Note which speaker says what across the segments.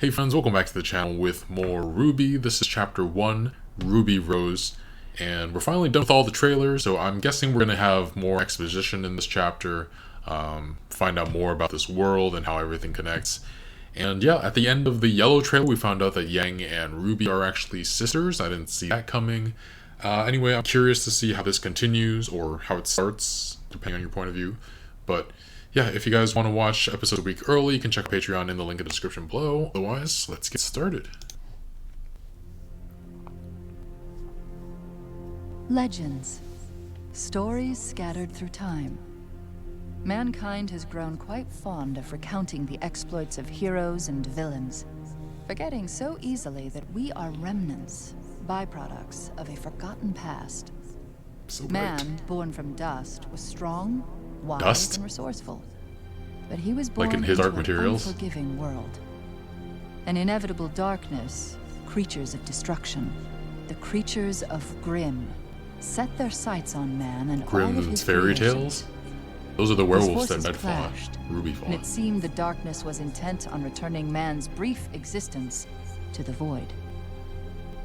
Speaker 1: Hey friends, welcome back to the channel with more RWBY. This is chapter 1, Ruby Rose, and we're finally done with all the trailers, so I'm guessing we're going to have more exposition in this chapter, find out more about this world and how everything connects. And yeah, at the end of the yellow trailer, we found out that Yang and Ruby are actually sisters. I didn't see that coming. Anyway, I'm curious to see how this continues, or how it starts, depending on your point of view. But yeah, if you guys want to watch episodes a week early, you can check Patreon in the link in the description below. Otherwise, let's get started.
Speaker 2: Legends. Stories scattered through time. Mankind has grown quite fond of recounting the exploits of heroes and villains, forgetting so easily that we are remnants, byproducts of a forgotten past.
Speaker 1: So right.
Speaker 2: Man, born from dust, was strong, wise, and resourceful. But he was born
Speaker 1: like in his
Speaker 2: into
Speaker 1: Dark
Speaker 2: an
Speaker 1: Materials?
Speaker 2: unforgiving world. An inevitable darkness, creatures of destruction, the creatures of Grimm, set their sights on man and all of his
Speaker 1: Grimm's fairy
Speaker 2: creations.
Speaker 1: tales? Those are the werewolves that
Speaker 2: His
Speaker 1: Red
Speaker 2: forces
Speaker 1: fought.
Speaker 2: clashed,
Speaker 1: Ruby
Speaker 2: and
Speaker 1: fought.
Speaker 2: it seemed the darkness was intent on returning man's brief existence to the void.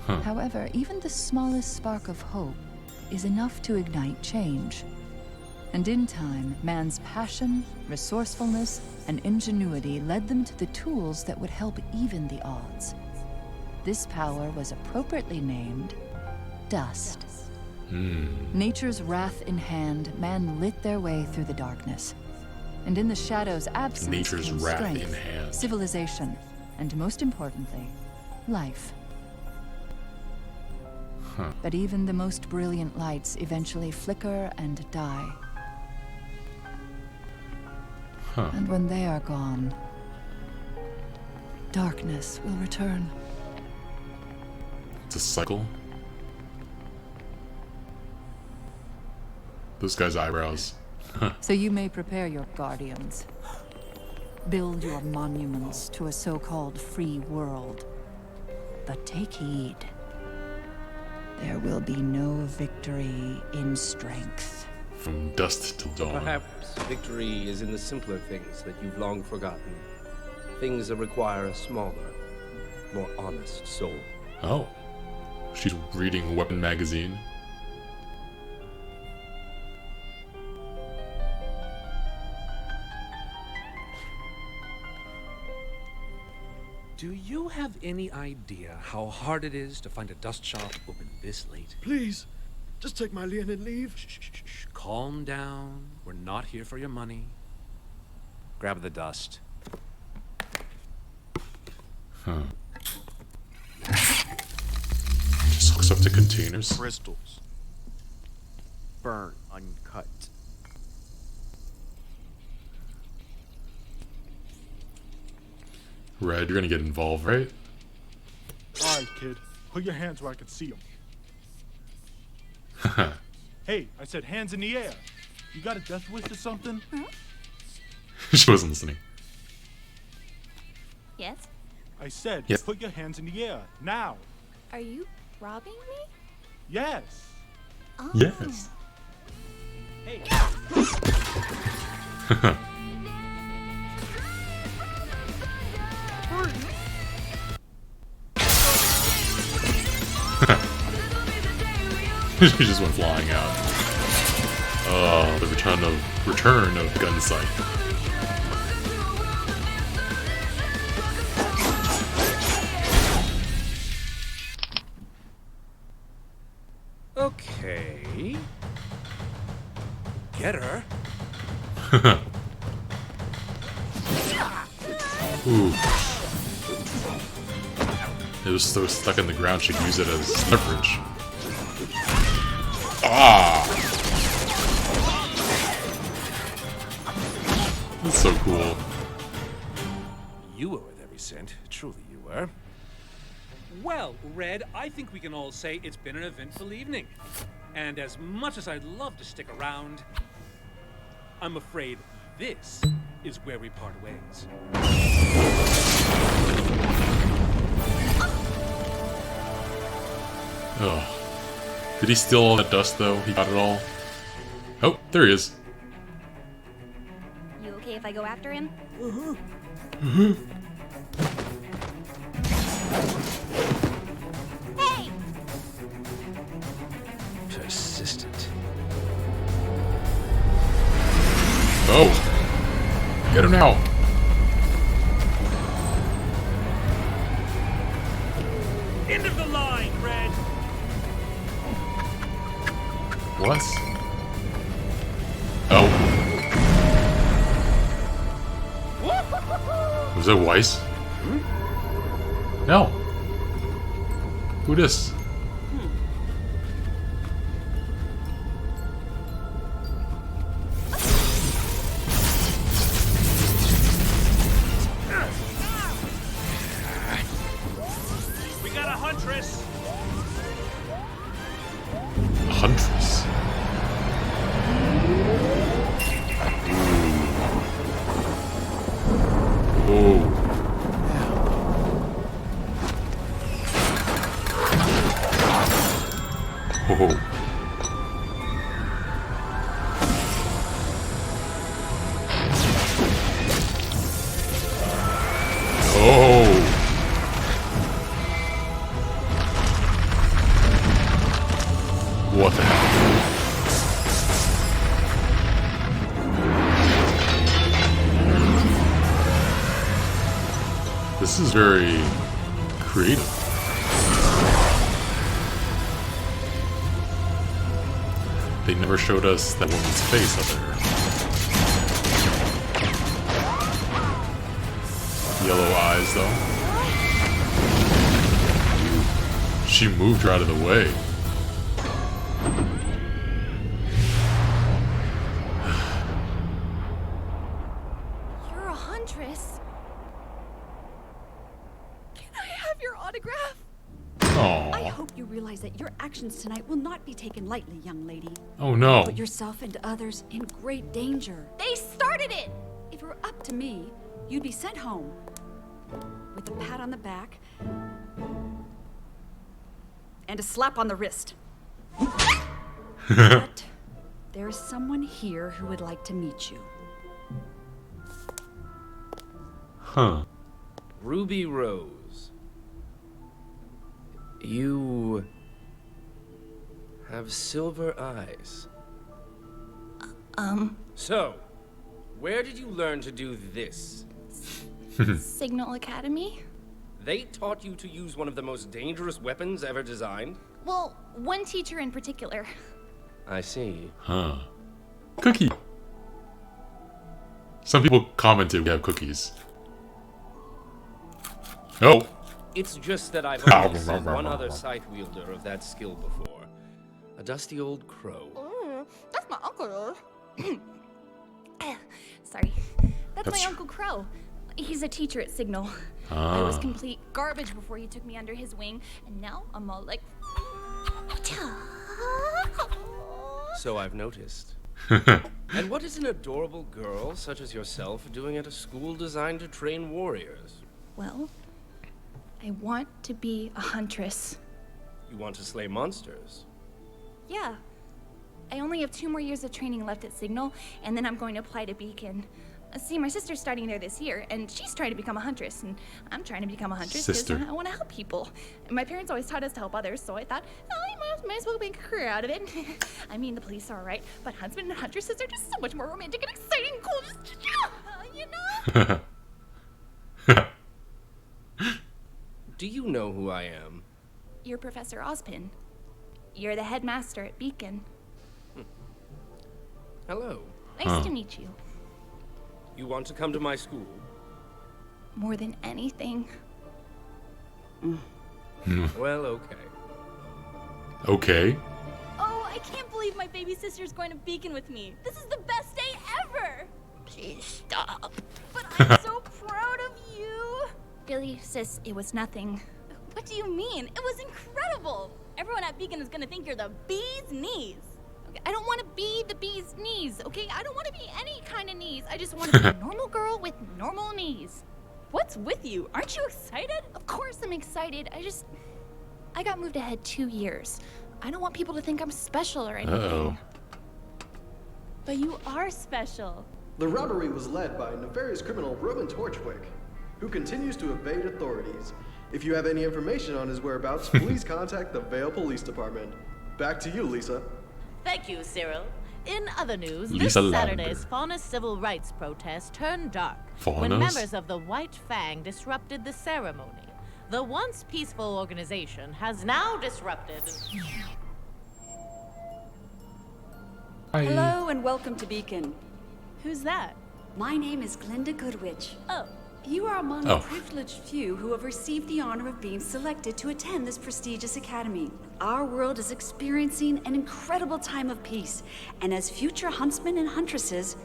Speaker 1: Huh.
Speaker 2: However, even the smallest spark of hope is enough to ignite change. And in time, man's passion, resourcefulness, and ingenuity led them to the tools that would help even the odds. This power was appropriately named Dust. Nature's wrath in hand, man lit their way through the darkness. And in the shadow's absence
Speaker 1: Nature's
Speaker 2: came
Speaker 1: wrath
Speaker 2: strength,
Speaker 1: in hand.
Speaker 2: civilization, and most importantly, life.
Speaker 1: Huh.
Speaker 2: But even the most brilliant lights eventually flicker and die.
Speaker 1: Huh.
Speaker 2: And when they are gone, darkness will return.
Speaker 1: It's a cycle. This guy's eyebrows.
Speaker 2: So you may prepare your guardians. Build your monuments to a so-called free world. But take heed. There will be no victory in strength.
Speaker 1: From dusk till dawn.
Speaker 3: Perhaps victory is in the simpler things that you've long forgotten. Things that require a smaller, more honest soul.
Speaker 1: Oh. She's reading Weapon magazine.
Speaker 4: Do you have any idea how hard it is to find a dust shop open this late?
Speaker 5: Please, just take my lien and leave.
Speaker 4: Shh. Calm down. We're not here for your money. Grab the dust.
Speaker 1: Huh. Just hooks up to containers.
Speaker 5: Crystals. Burnt, uncut.
Speaker 1: Red, you're gonna get involved, right?
Speaker 5: Alright, kid. Put your hands where I can see them. Hey, I said hands in the air. You got a death wish or something?
Speaker 1: She wasn't listening.
Speaker 6: Yes?
Speaker 5: I said,
Speaker 1: Yes.
Speaker 5: put your hands in the air, now.
Speaker 6: Are you robbing me?
Speaker 5: Yes.
Speaker 6: Oh.
Speaker 1: Yes.
Speaker 5: Hey.
Speaker 1: She just went flying out. Oh, the return of Gunsight.
Speaker 4: Okay. Get her.
Speaker 1: Ooh. It was so stuck in the ground she could use it as leverage. Ah! That's so cool.
Speaker 4: You were worth every cent. Truly you were. Well, Red, I think we can all say it's been an eventful evening. And as much as I'd love to stick around, I'm afraid this is where we part ways.
Speaker 1: Ugh. Did he steal all that dust, though? He got it all? Oh, there he is.
Speaker 6: You okay if I go after him?
Speaker 1: Oh! Get him now!
Speaker 4: End of the line, Red!
Speaker 1: What? Oh. Was that Weiss? No. Who this?
Speaker 4: We got a huntress!
Speaker 1: A huntress. Oh. Oh. Oh. What the hell? This is very creative. They never showed us that woman's face up there. Yellow eyes, though. She moved her out of the way.
Speaker 6: You're a huntress. Can I have your autograph?
Speaker 1: Aww.
Speaker 7: I hope you realize that your actions tonight will not be taken lightly, young lady.
Speaker 1: Oh no.
Speaker 7: Put yourself and others in great danger.
Speaker 6: They started it!
Speaker 7: If it were up to me, you'd be sent home with a pat on the back and a slap on the wrist. But there is someone here who would like to meet you.
Speaker 1: Huh.
Speaker 3: Ruby Rose. You have silver eyes. So, where did you learn to do this?
Speaker 6: Signal Academy?
Speaker 3: They taught you to use one of the most dangerous weapons ever designed?
Speaker 6: Well, one teacher in particular.
Speaker 3: I see.
Speaker 1: Huh. Cookie. Some people commented we have cookies. Oh.
Speaker 3: It's just that I've only seen one other scythe wielder of that skill before. A dusty old crow.
Speaker 6: That's my uncle. Sorry. That's my Uncle Crow. He's a teacher at Signal. I was complete garbage before he took me under his wing, and now I'm all like...
Speaker 3: So I've noticed. And what is an adorable girl such as yourself doing at a school designed to train warriors?
Speaker 6: Well, I want to be a huntress.
Speaker 3: You want to slay monsters?
Speaker 6: Yeah. I only have 2 more years of training left at Signal, and then I'm going to apply to Beacon. See, my sister's starting there this year, and she's trying to become a huntress, and I'm trying to become a huntress because I want to help people. And my parents always taught us to help others, so I thought, oh, I might as well make a career out of it. I mean, the police are alright, but husband and huntresses are just so much more romantic and exciting and cool, you know?
Speaker 3: Do you know who I am?
Speaker 6: You're Professor Ozpin. You're the headmaster at Beacon.
Speaker 3: Hello.
Speaker 6: Nice to meet you.
Speaker 3: You want to come to my school?
Speaker 6: More than anything.
Speaker 3: Well, okay.
Speaker 1: Okay.
Speaker 8: Oh, I can't believe my baby sister's going to Beacon with me. This is the best day ever!
Speaker 6: Please stop.
Speaker 8: But I'm so proud of you!
Speaker 6: Really, sis, it was nothing.
Speaker 8: What do you mean? It was incredible! Everyone at Beacon is gonna think you're the bee's knees.
Speaker 6: Okay, I don't want to be the bee's knees, okay? I don't want to be any kind of knees. I just want to be a normal girl with normal knees.
Speaker 8: What's with you? Aren't you excited?
Speaker 6: Of course I'm excited. I got moved ahead 2 years. I don't want people to think I'm special or anything.
Speaker 1: Uh-oh.
Speaker 8: But you are special.
Speaker 9: The robbery was led by nefarious criminal Torchwick, who continues to evade authorities. If you have any information on his whereabouts, please contact the Vale Police Department. Back to you, Lisa.
Speaker 10: Thank you, Cyril. In other news,
Speaker 1: Lisa
Speaker 10: this
Speaker 1: Lander.
Speaker 10: Saturday's Fauna civil rights protest turned dark when
Speaker 1: Faunas?
Speaker 10: members of the White Fang disrupted the ceremony. The once peaceful organization has now disrupted.
Speaker 1: Hi.
Speaker 7: Hello and welcome to Beacon.
Speaker 8: Who's that?
Speaker 7: My name is Glinda Goodwitch.
Speaker 8: Oh.
Speaker 7: You are among
Speaker 1: Oh.
Speaker 7: the privileged few who have received the honor of being selected to attend this prestigious academy. Our world is experiencing an incredible time of peace, and as future huntsmen and huntresses,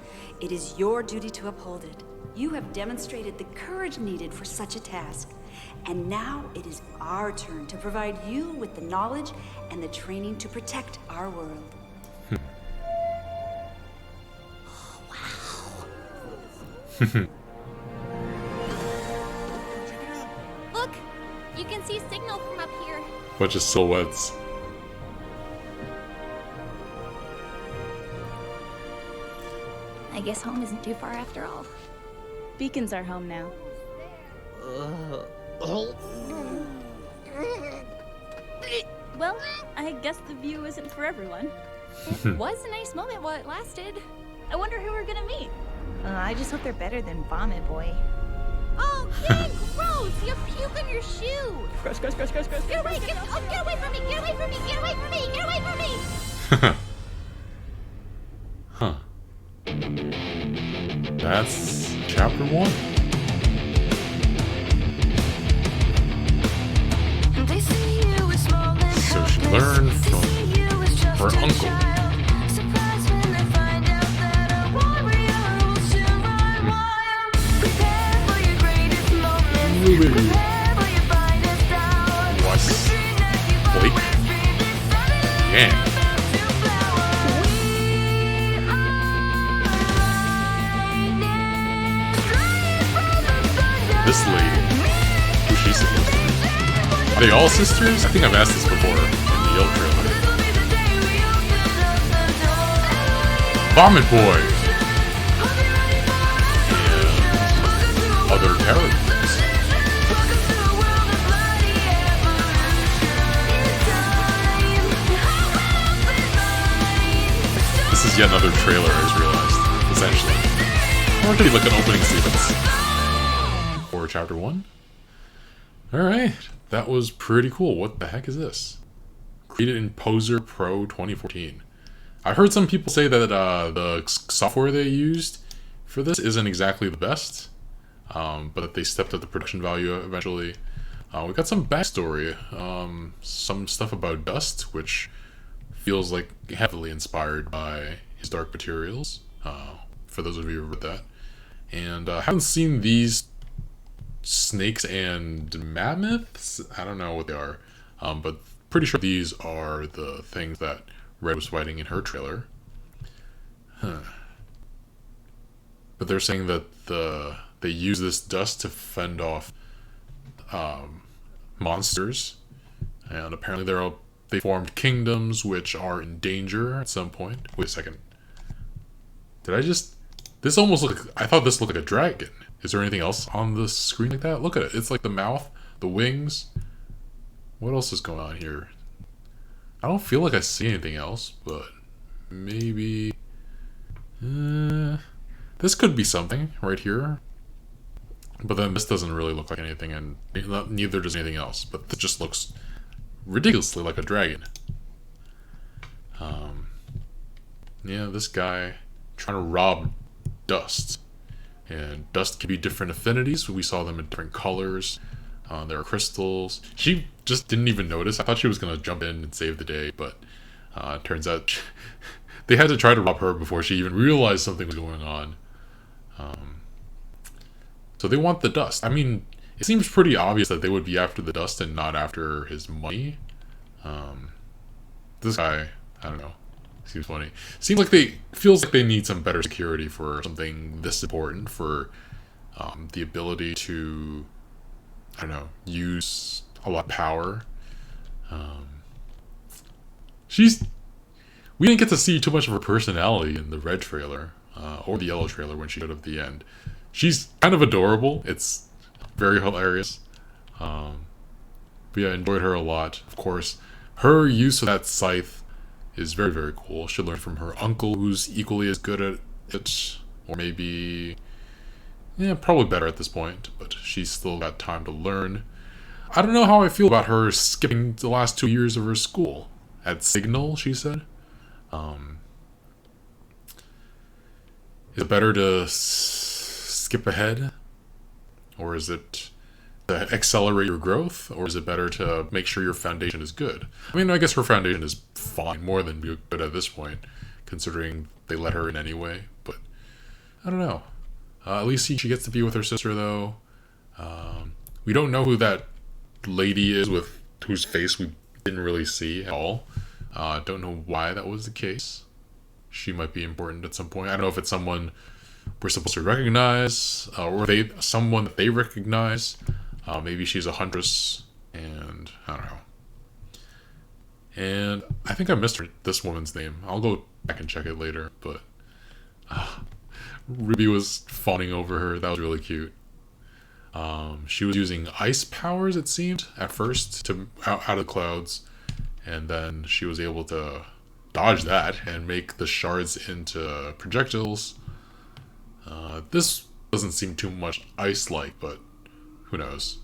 Speaker 7: it is your duty to uphold it. You have demonstrated the courage needed for such a task, and now it is our turn to provide you with the knowledge and the training to protect our world.
Speaker 6: Look! You can see signal from up here.
Speaker 1: Bunch of silhouettes.
Speaker 6: I guess home isn't too far after all.
Speaker 8: Beacon's our home now. Well, I guess the view isn't for everyone.
Speaker 6: It was a nice moment while it lasted.
Speaker 8: I wonder who we're gonna meet.
Speaker 6: I just hope they're better than Vomit Boy. Oh, dang! Gross! You have puke on your shoe!
Speaker 8: Gross.
Speaker 6: Get away! Get away from me! Get away from me! Get away from me! Get away from me!
Speaker 1: Huh. That's chapter 1. So she learned from her uncle. What's Blake? Yeah. This lady, who's she supposed to be? Are they all sisters? I think I've asked this before in the Yellow trailer. Vomit Boy! And other characters. This is yet another trailer, I just realized, essentially. Or it could be like an opening sequence. For chapter 1. Alright, that was pretty cool. What the heck is this? Created in Poser Pro 2014. I heard some people say that the software they used for this isn't exactly the best, but that they stepped up the production value eventually. We got some backstory, some stuff about Dust, which feels like heavily inspired by his Dark Materials, for those of you who read that. And I haven't seen these snakes and mammoths? I don't know what they are, but pretty sure these are the things that Red was fighting in her trailer. Huh. But they're saying that they use this dust to fend off monsters, and apparently they formed kingdoms which are in danger at some point. Wait a second. Did I just... This almost looked... I thought this looked like a dragon. Is there anything else on the screen like that? Look at it. It's like the mouth, the wings. What else is going on here? I don't feel like I see anything else, but maybe... this could be something right here. But then this doesn't really look like anything, and neither does anything else. But this just looks ridiculously like a dragon. Yeah, this guy trying to rob Dust. And Dust can be different affinities. We saw them in different colors. There are crystals. She just didn't even notice. I thought she was going to jump in and save the day, but it turns out they had to try to rob her before she even realized something was going on. So they want the Dust. I mean, it seems pretty obvious that they would be after the Dust and not after his money. This guy, I don't know. Seems funny. Feels like they need some better security for something this important, for the ability to, I don't know, use a lot of power. We didn't get to see too much of her personality in the Red trailer, or the Yellow trailer when she showed up at the end. She's kind of adorable. It's very hilarious. But yeah, I enjoyed her a lot. Of course, her use of that scythe is very, very cool. She'll learn from her uncle, who's equally as good at it, or maybe, yeah, probably better at this point, but she's still got time to learn. I don't know how I feel about her skipping the last 2 years of her school. At Signal, she said. Is it better to skip ahead? Or is it to accelerate your growth? Or is it better to make sure your foundation is good? I mean, I guess her foundation is fine, more than good at this point, considering they let her in anyway, but I don't know. At least she gets to be with her sister, though. We don't know who that lady is with whose face we didn't really see at all. Don't know why that was the case. She might be important at some point. I don't know if it's someone we're supposed to recognize, or someone that they recognize. Maybe she's a huntress, and I don't know. And I think I missed this woman's name. I'll go back and check it later, but Ruby was fawning over her. That was really cute. She was using ice powers, it seemed, at first, to out of the clouds, and then she was able to dodge that and make the shards into projectiles. This doesn't seem too much ice-like, but who knows.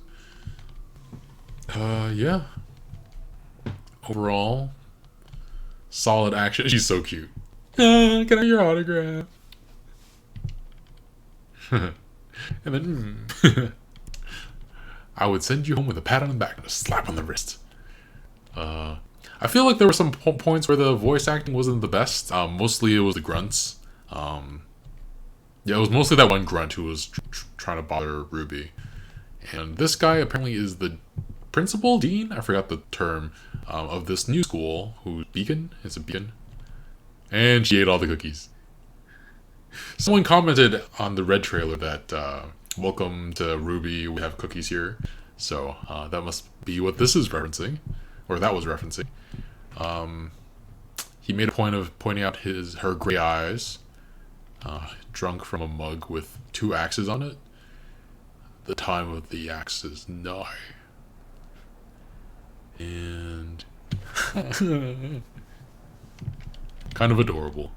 Speaker 1: Yeah. Overall, solid action. She's so cute. Can I have your autograph? And then, I would send you home with a pat on the back and a slap on the wrist. I feel like there were some points where the voice acting wasn't the best. Mostly it was the grunts. Yeah, it was mostly that one grunt who was trying to bother Ruby. And this guy apparently is the principal, dean? I forgot the term, of this new school, who's Beacon? It's a Beacon. And she ate all the cookies. Someone commented on the Red trailer that, welcome to RWBY, we have cookies here. So, that must be what this is referencing. Or that was referencing. He made a point of pointing out her gray eyes, drunk from a mug with 2 axes on it. The time of the axe is nigh. And kind of adorable.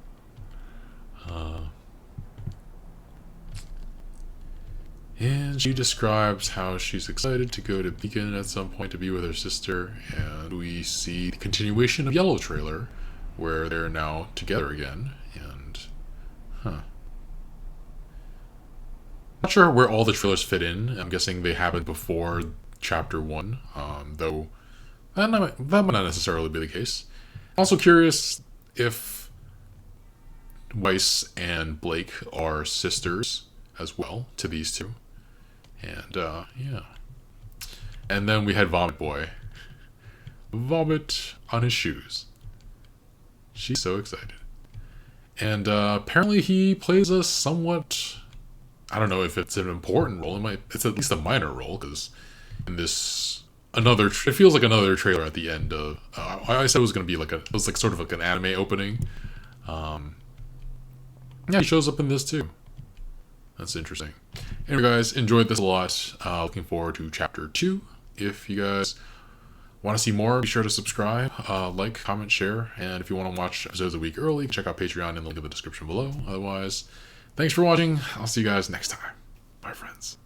Speaker 1: And she describes how she's excited to go to Beacon at some point to be with her sister, and we see the continuation of Yellow trailer, where they're now together again, and not sure where all the trailers fit in. I'm guessing they happened before Chapter 1, though that might not necessarily be the case. Also curious if Weiss and Blake are sisters as well to these two. And, yeah. And then we had Vomit Boy. Vomit on his shoes. She's so excited. And, apparently he plays a somewhat... I don't know if it's an important role. It's at least a minor role, because in this... it feels like another trailer at the end of... I said it was going to be it was like sort of like an anime opening. Yeah, he shows up in this too. That's interesting. Anyway, guys, enjoyed this a lot. Looking forward to Chapter 2. If you guys want to see more, be sure to subscribe, like, comment, share, and if you want to watch episodes a week early, check out Patreon in the link in the description below. Otherwise, thanks for watching. I'll see you guys next time. Bye, friends.